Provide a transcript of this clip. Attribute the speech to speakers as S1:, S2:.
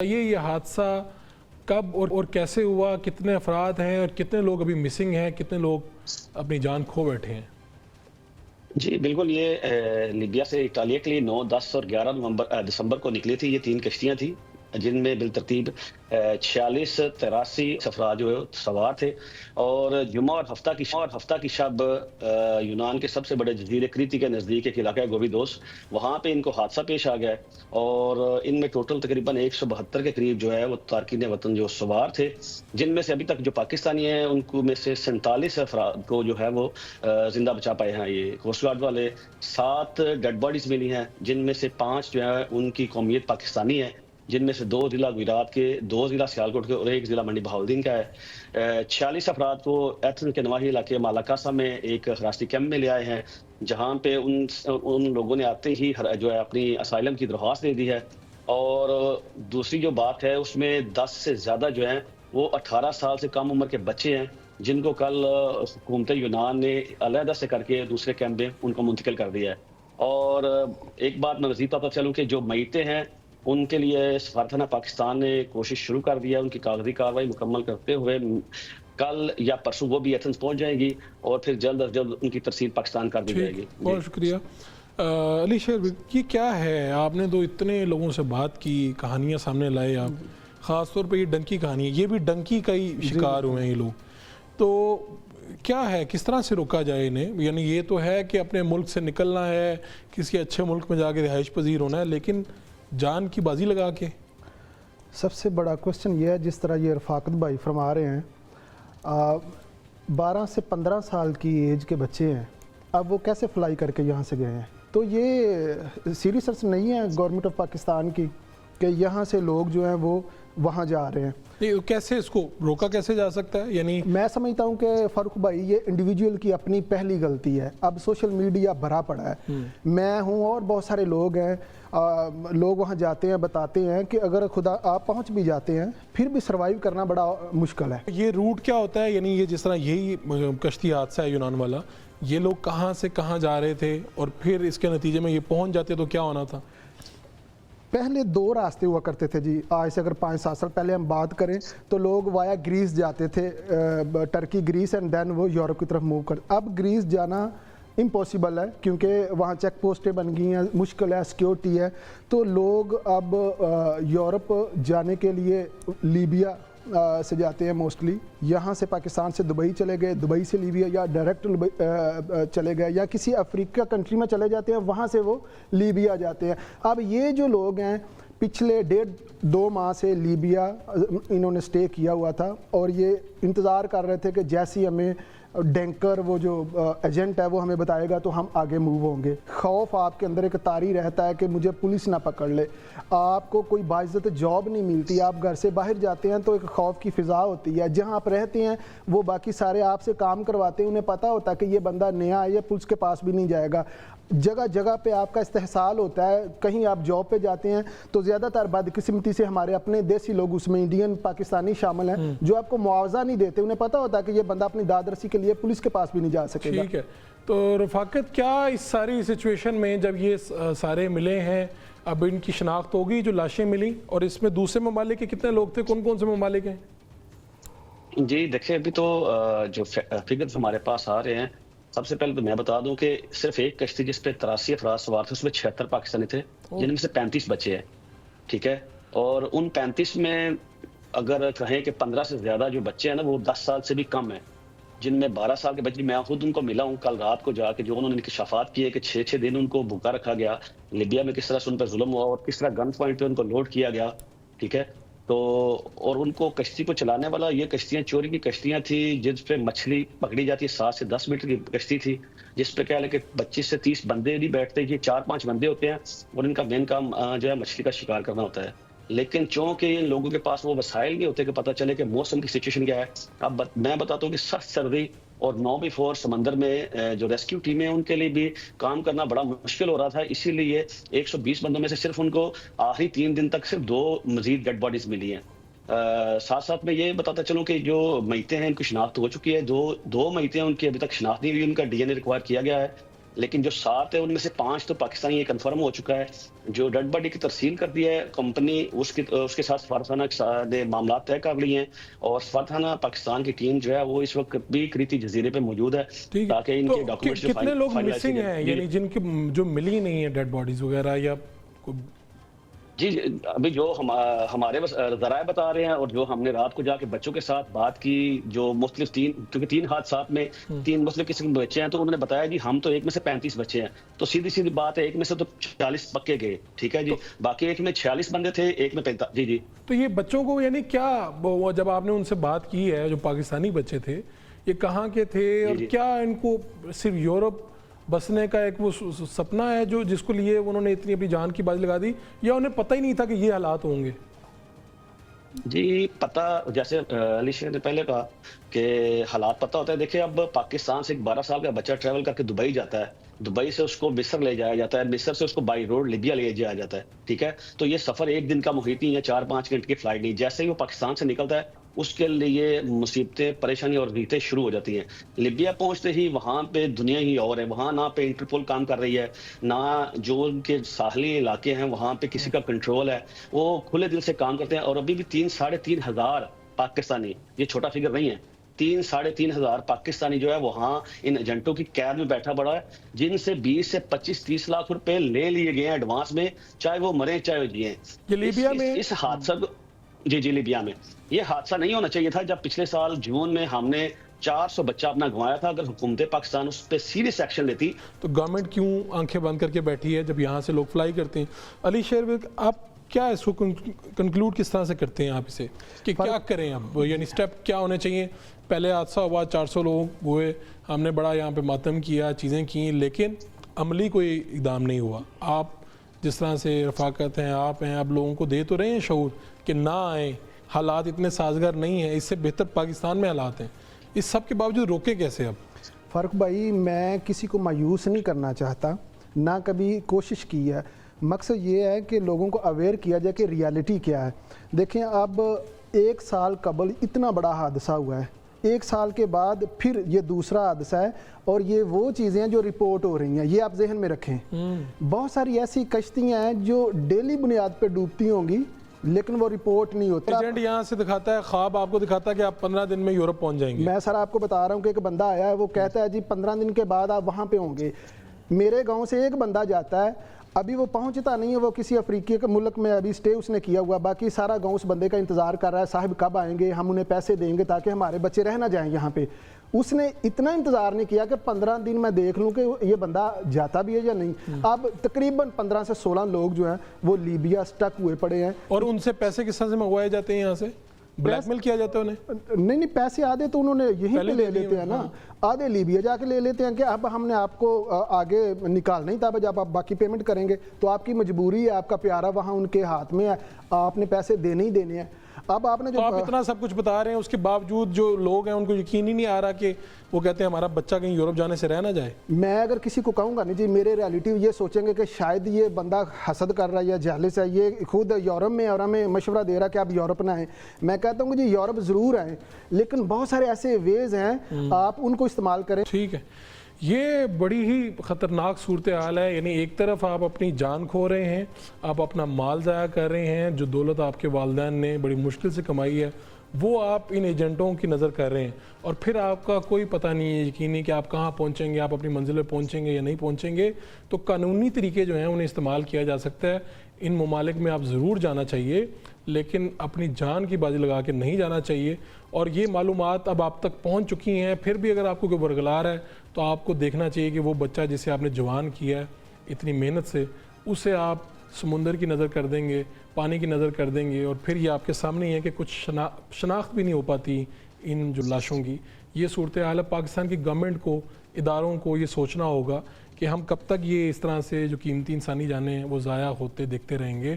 S1: یہ حادثہ کب اور کیسے ہوا، کتنے افراد ہیں اور کتنے لوگ ابھی مسنگ ہیں، کتنے لوگ اپنی جان کھو بیٹھے ہیں؟
S2: جی بالکل، یہ لیبیا سے اٹالیا کے لیے 9، 10 اور 11 دسمبر کو نکلی تھی۔ یہ 3 کشتیاں تھیں جن میں بالترتیب 46 83 افراد جو سوار تھے، اور جمعہ اور ہفتہ کی شب یونان کے سب سے بڑے جزیرے کریتی کے نزدیک ایک علاقہ ہے گوبیدوس، وہاں پہ ان کو حادثہ پیش آ گیا ہے، اور ان میں ٹوٹل تقریباً 172 کے قریب جو ہے وہ تارکین وطن جو سوار تھے، جن میں سے ابھی تک جو پاکستانی ہیں ان کو میں سے 47 افراد کو جو ہے وہ زندہ بچا پائے ہیں یہ کوسٹ گارڈ والے۔ 7 ڈیڈ باڈیز ملی ہیں جن میں سے 5 جو ہے ان کی قومیت پاکستانی ہے، جن میں سے 2 ضلع گجرات کے، 2 ضلع سیالکوٹ کے اور 1 ضلع منڈی بہاولدین کا ہے۔ 46 افراد کو ایتھن کے نواحی علاقے مالاکاسا میں ایک حراستی کیمپ میں لے آئے ہیں، جہاں پہ ان لوگوں نے آتے ہی جو ہے اپنی اسائلم کی درخواست دے دی ہے، اور دوسری جو بات ہے اس میں 10 سے زیادہ جو ہیں وہ 18 سال سے کم عمر کے بچے ہیں، جن کو کل حکومت یونان نے علیحدہ سے کر کے دوسرے کیمپ میں ان کو منتقل کر دیا ہے۔ اور ایک بات میں مزید پتہ چلوں کہ جو میتیں ہیں ان کے لیے سفارتخانہ پاکستان نے کوشش شروع کر دیا ہے، ان کی کاغذی کارروائی مکمل کرتے ہوئے کل یا پرسوں وہ بھی ایتھنز پہنچ جائیں گی، اور پھر جلد از جلد ان کی ترسیل پاکستان کر دی جائے گی۔
S1: بہت شکریہ علی شیر۔ یہ کیا ہے، آپ نے تو اتنے لوگوں سے بات کی، کہانیاں سامنے لائے آپ، خاص طور پہ یہ ڈنکی کہانی ہے، یہ بھی ڈنکی کا ہی شکار ہوئے ہیں یہ لوگ، تو کیا ہے، کس طرح سے روکا جائے انہیں؟ یعنی یہ تو ہے کہ اپنے ملک سے نکلنا ہے، کسی اچھے ملک میں جا کے رہائش پذیر ہونا ہے، لیکن جان کی بازی لگا کے؟
S3: سب سے بڑا کوسچن یہ ہے، جس طرح یہ رفاقت بھائی فرما رہے ہیں، 12 سے 15 سال کی ایج کے بچے ہیں، اب وہ کیسے فلائی کر کے یہاں سے گئے ہیں؟ تو یہ سیریس ارس نہیں ہے گورنمنٹ آف پاکستان کی کہ یہاں سے لوگ جو ہیں وہ وہاں جا رہے ہیں۔
S1: کیسے اس کو روکا کیسے جا سکتا ہے؟ یعنی
S3: میں سمجھتا ہوں کہ فاروق بھائی یہ انڈیویجول کی اپنی پہلی غلطی ہے۔ اب سوشل میڈیا بھرا پڑا ہے، میں ہوں اور بہت سارے لوگ ہیں، لوگ وہاں جاتے ہیں، بتاتے ہیں کہ اگر خدا آپ پہنچ بھی جاتے ہیں پھر بھی سروائیو کرنا بڑا مشکل ہے۔
S1: یہ روٹ کیا ہوتا ہے؟ یعنی یہ جس طرح یہی کشتی حادثہ ہے یونان والا، یہ لوگ کہاں سے کہاں جا رہے تھے اور پھر اس کے نتیجے میں یہ پہنچ جاتے تو کیا ہونا تھا؟
S3: پہلے 2 راستے ہوا کرتے تھے جی، آج سے اگر 5-7 سال پہلے ہم بات کریں تو لوگ وایا گریس جاتے تھے، ٹرکی گریس، اینڈ دین وہ یورپ کی طرف موو کرتے۔ اب گریس جانا امپاسبل ہے کیونکہ وہاں چیک پوسٹیں بن گئی ہیں، مشکل ہے، سیکیورٹی ہے، تو لوگ اب یورپ جانے کے لیے لیبیا سے جاتے ہیں موسٹلی، یہاں سے پاکستان سے دبئی چلے گئے، دبئی سے لیبیا، یا ڈائریکٹ چلے گئے، یا کسی افریقہ کنٹری میں چلے جاتے ہیں، وہاں سے وہ لیبیا جاتے ہیں۔ اب یہ جو لوگ ہیں پچھلے 1.5-2 ماہ سے لیبیا انہوں نے سٹے کیا ہوا تھا، اور یہ انتظار کر رہے تھے کہ جیسی ہمیں ڈینکر وہ جو ایجنٹ ہے وہ ہمیں بتائے گا تو ہم آگے موو ہوں گے۔ خوف آپ کے اندر ایک طاری رہتا ہے کہ مجھے پولیس نہ پکڑ لے، آپ کو کوئی باعزت جاب نہیں ملتی، آپ گھر سے باہر جاتے ہیں تو ایک خوف کی فضا ہوتی ہے، جہاں آپ رہتے ہیں وہ باقی سارے آپ سے کام کرواتے ہیں، انہیں پتہ ہوتا ہے کہ یہ بندہ نیا ہے، یہ پولیس کے پاس بھی نہیں جائے گا، جگہ جگہ پہ آپ کا استحصال ہوتا ہے۔ کہیں آپ جاب پہ جاتے ہیں تو زیادہ تر بدقسمتی سے ہمارے اپنے دیسی لوگ اس میں انڈین پاکستانی شامل ہیں جو آپ کو معاوضہ نہیں دیتے، انہیں پتہ ہوتا ہے کہ یہ بندہ اپنی داد رسی کے لیے پولیس کے پاس بھی نہیں جا سکے گا۔
S1: ٹھیک ہے، تو رفاقت کیا اس ساری سچویشن میں جب یہ سارے ملے ہیں، اب ان کی شناخت ہوگی جو لاشیں ملی، اور اس میں دوسرے ممالک کے کتنے لوگ تھے، کون کون سے ممالک ہیں؟
S2: جی دیکھیں، ابھی تو جو فگرز ہمارے پاس آ رہے ہیں، سب سے پہلے تو میں بتا دوں کہ صرف ایک کشتی جس پہ 83 افراد سوار تھے اس میں 76 پاکستانی تھے، جن میں سے 35 بچے ہیں، ٹھیک ہے، اور ان 35 میں اگر کہیں کہ 15 سے زیادہ جو بچے ہیں نا وہ 10 سال سے بھی کم ہیں، جن میں 12 سال کے بچے، میں خود ان کو ملا ہوں کل رات کو جا کے، جو انہوں نے انکشافات کیے کہ 6 دن ان کو بھوکا رکھا گیا، لیبیا میں کس طرح سے ان پر ظلم ہوا اور کس طرح گن پوائنٹ پہ ان کو لوڈ کیا گیا، ٹھیک ہے، تو اور ان کو کشتی کو چلانے والا، یہ کشتیاں چوری کی کشتیاں تھیں جس پہ مچھلی پکڑی جاتی ہے، 7 سے 10 میٹر کی کشتی تھی، جس پہ کیا ہے کہ 25 سے 30 بندے نہیں بیٹھتے، یہ 4-5 بندے ہوتے ہیں، اور ان کا مین کام جو ہے مچھلی کا شکار کرنا ہوتا ہے۔ لیکن چونکہ ان لوگوں کے پاس وہ وسائل نہیں ہوتے کہ پتہ چلے کہ موسم کی سچویشن کیا ہے، اب میں بتاتا ہوں کہ سخت سردی اور 9/4 سمندر میں جو ریسکیو ٹیمیں ہیں ان کے لیے بھی کام کرنا بڑا مشکل ہو رہا تھا، اسی لیے 120 بندوں میں سے صرف ان کو آخری 3 دن تک صرف 2 مزید ڈیڈ باڈیز ملی ہیں۔ ساتھ ساتھ میں یہ بتاتا چلوں کہ جو میتیں ہیں ان کی شناخت ہو چکی ہے، دو میتیں ہیں ان کی ابھی تک شناخت نہیں ہوئی، ان کا DNA ریکوائر کیا گیا ہے، لیکن جو 7 ہے ان میں سے 5 تو پاکستانی یہ کنفرم ہو چکا ہے. جو ڈیڈ باڈی کی ترسیل کر دی ہے کمپنی, اس کے ساتھ سفارتخانہ نے معاملات طے کر لیے ہیں, اور سفارتخانہ پاکستان کی ٹیم جو ہے وہ اس وقت بھی کریتی جزیرے پہ موجود ہے تاکہ ان کے ڈاکومنٹس
S1: کتنے لوگ مسنگ ہیں, یعنی جن کی جو ملی نہیں ہے ڈیڈ باڈیز وغیرہ یا
S2: جی ابھی جو ہمارے ذرائع بتا رہے ہیں اور جو ہم نے رات کو جا کے بچوں کے ساتھ بات کی, جو مختلف کیونکہ 3 حادثات میں 3 مختلف قسم کے بچے ہیں, تو انہوں نے بتایا جی ہم تو ایک میں سے 35 بچے ہیں, تو سیدھی بات ہے ایک میں سے تو 40 پکے گئے, ٹھیک ہے جی, باقی ایک میں 46 بندے تھے, ایک میں 45. جی
S1: تو یہ بچوں کو یعنی کیا, جب آپ نے ان سے بات کی ہے جو پاکستانی بچے تھے یہ کہاں کے تھے اور کیا ان کو صرف یورپ بسنے کا ایک وہ سپنا ہے جو جس کو لیے انہوں نے اتنی اپنی جان کی بازی لگا دی, یا انہیں پتہ ہی نہیں تھا کہ یہ حالات ہوں گے؟
S2: جی پتہ, جیسے علی شیر نے پہلے کہا کہ حالات پتہ ہوتا ہے. دیکھیں اب پاکستان سے ایک 12 سال کا بچہ ٹریول کر کے دبئی جاتا ہے, دبئی سے اس کو مصر لے جایا جاتا ہے, مصر سے اس کو بائی روڈ لیبیا لے جایا جاتا ہے, ٹھیک ہے. تو یہ سفر ایک دن کا محیط نہیں ہے, 4-5 گھنٹے کی فلائٹ نہیں. جیسے ہی وہ پاکستان سے نکلتا ہے اس کے لیے مصیبتیں, پریشانی اور ریتیں شروع ہو جاتی ہیں. لیبیا پہنچتے ہی وہاں پہ دنیا ہی اور ہے, وہاں نہ پہ انٹرپول کام کر رہی ہے, نہ جو ان کے ساحلی علاقے ہیں وہاں پہ کسی کا کنٹرول ہے, وہ کھلے دل سے کام کرتے ہیں. اور ابھی بھی 3-3.5 ہزار پاکستانی, یہ چھوٹا فگر نہیں ہے, 3-3.5 ہزار پاکستانی جو ہے وہاں ان ایجنٹوں کی قید میں بیٹھا پڑا ہے, جن سے 20 سے 25-30 لاکھ روپے لے لیے گئے ہیں ایڈوانس میں, چاہے وہ مریں چاہے وہ جیئیں.
S1: یہ لیبیا میں
S2: اس حادثہ جی لیبیا میں یہ حادثہ نہیں ہونا چاہیے تھا. جب پچھلے سال جون میں ہم نے 400 بچہ اپنا گنوایا تھا, اگر حکومت پاکستان اس پہ سیریس ایکشن لیتی.
S1: تو گورنمنٹ کیوں آنکھیں بند کر کے بیٹھی ہے جب یہاں سے لوگ فلائی کرتے ہیں؟ علی شیر آپ کیا اس کو کنکلوڈ کس طرح سے کرتے ہیں آپ اسے, کہ کیا کریں اب, یعنی سٹیپ کیا ہونے چاہیے؟ پہلے حادثہ ہوا, 400 لوگ ہوئے, ہم نے بڑا یہاں پہ ماتم کیا, چیزیں کی, لیکن عملی کوئی اقدام نہیں ہوا. آپ جس طرح سے رفاقت ہیں, آپ ہیں, آپ لوگوں کو دے تو رہے ہیں شعور کہ نہ آئیں, حالات اتنے سازگار نہیں ہیں, اس سے بہتر پاکستان میں حالات ہیں, اس سب کے باوجود روکیں کیسے اب؟
S3: فرق بھائی, میں کسی کو مایوس نہیں کرنا چاہتا, نہ کبھی کوشش کی ہے. مقصد یہ ہے کہ لوگوں کو اویئر کیا جائے کہ ریالٹی کیا ہے. دیکھیں اب 1 سال قبل اتنا بڑا حادثہ ہوا ہے, 1 سال کے بعد پھر یہ دوسرا حادثہ ہے, اور یہ وہ چیزیں ہیں جو رپورٹ ہو رہی ہیں, یہ آپ ذہن میں رکھیں. بہت ساری ایسی کشتیاں ہیں جو ڈیلی بنیاد پہ ڈوبتی ہوں گی لیکن وہ رپورٹ نہیں ہوتی.
S1: ایجنٹ یہاں سے دکھاتا ہے خواب, آپ کو دکھاتا ہے کہ آپ 15 دن میں یورپ پہنچ جائیں گے.
S3: میں سر آپ کو بتا رہا ہوں کہ ایک بندہ آیا ہے, وہ کہتا ہے جی 15 دن کے بعد آپ وہاں پہ ہوں گے. میرے گاؤں سے ایک بندہ جاتا ہے, ابھی وہ پہنچتا نہیں ہے, وہ کسی افریقی کے ملک میں ابھی سٹے اس نے کیا ہوا, باقی سارا گاؤں اس بندے کا انتظار کر رہا ہے, صاحب کب آئیں گے, ہم انہیں پیسے دیں گے تاکہ ہمارے بچے رہ نہ جائیں یہاں پہ. اس نے اتنا انتظار نہیں کیا کہ 15 دن میں دیکھ لوں کہ یہ بندہ جاتا بھی ہے یا نہیں. اب تقریباً 15 سے 16 لوگ جو ہیں وہ لیبیا سٹک ہوئے پڑے ہیں.
S1: اور ان سے پیسے کس طرح سے منگوائے جاتے ہیں, یہاں سے بلیک میل کیا جاتا ہے انہیں؟
S3: نہیں پیسے آدھے تو انہوں نے یہیں پہ لے لیتے ہیں نا, آدھے لیبیا جا کے لے لیتے ہیں کہ اب ہم نے آپ کو آگے نکالنا ہی تھا, جب آپ باقی پیمنٹ کریں گے تو آپ کی مجبوری ہے, آپ کا پیارا وہاں ان کے ہاتھ میں ہے, آپ نے پیسے دینے ہی دینے ہیں. اب آپ نے جو
S1: آپ اتنا سب کچھ بتا رہے ہیں, اس کے باوجود جو لوگ ہیں ان کو یقین ہی نہیں آ رہا کہ وہ کہتے ہیں ہمارا بچہ کہیں یورپ جانے سے رہ نہ جائے. میں
S3: اگر کسی کو کہوں گا نہیں جی میرے ریالٹی یہ سوچیں گے کہ شاید یہ بندہ حسد کر رہا ہے یا جہلس ہے, یہ خود یورپ میں اور ہمیں مشورہ دے رہا کہ آپ یورپ نہ آئیں. میں کہتا ہوں کہ جی یورپ ضرور آئیں, لیکن بہت سارے ایسے ویز ہیں, آپ ان کو استعمال کریں.
S1: ٹھیک ہے, یہ بڑی ہی خطرناک صورتحال ہے. یعنی ایک طرف آپ اپنی جان کھو رہے ہیں, آپ اپنا مال ضائع کر رہے ہیں, جو دولت آپ کے والدین نے بڑی مشکل سے کمائی ہے وہ آپ ان ایجنٹوں کی نظر کر رہے ہیں, اور پھر آپ کا کوئی پتہ نہیں ہے, یقین نہیں کہ آپ کہاں پہنچیں گے, آپ اپنی منزل پہ پہنچیں گے یا نہیں پہنچیں گے. تو قانونی طریقے جو ہیں انہیں استعمال کیا جا سکتا ہے. ان ممالک میں آپ ضرور جانا چاہیے, لیکن اپنی جان کی بازی لگا کے نہیں جانا چاہیے. اور یہ معلومات اب آپ تک پہنچ چکی ہیں, پھر بھی اگر آپ کو کوئی برگلار ہے تو آپ کو دیکھنا چاہیے کہ وہ بچہ جسے آپ نے جوان کیا ہے اتنی محنت سے, اسے آپ سمندر کی نظر کر دیں گے, پانی کی نظر کر دیں گے, اور پھر یہ آپ کے سامنے ہی ہے کہ کچھ شناخت بھی نہیں ہو پاتی ان جو لاشوں کی. یہ صورتحال ہے. پاکستان کی گورنمنٹ کو, اداروں کو یہ سوچنا ہوگا کہ ہم کب تک یہ اس طرح سے جو قیمتی انسانی جانیں ہیں وہ ضائع ہوتے دیکھتے رہیں گے.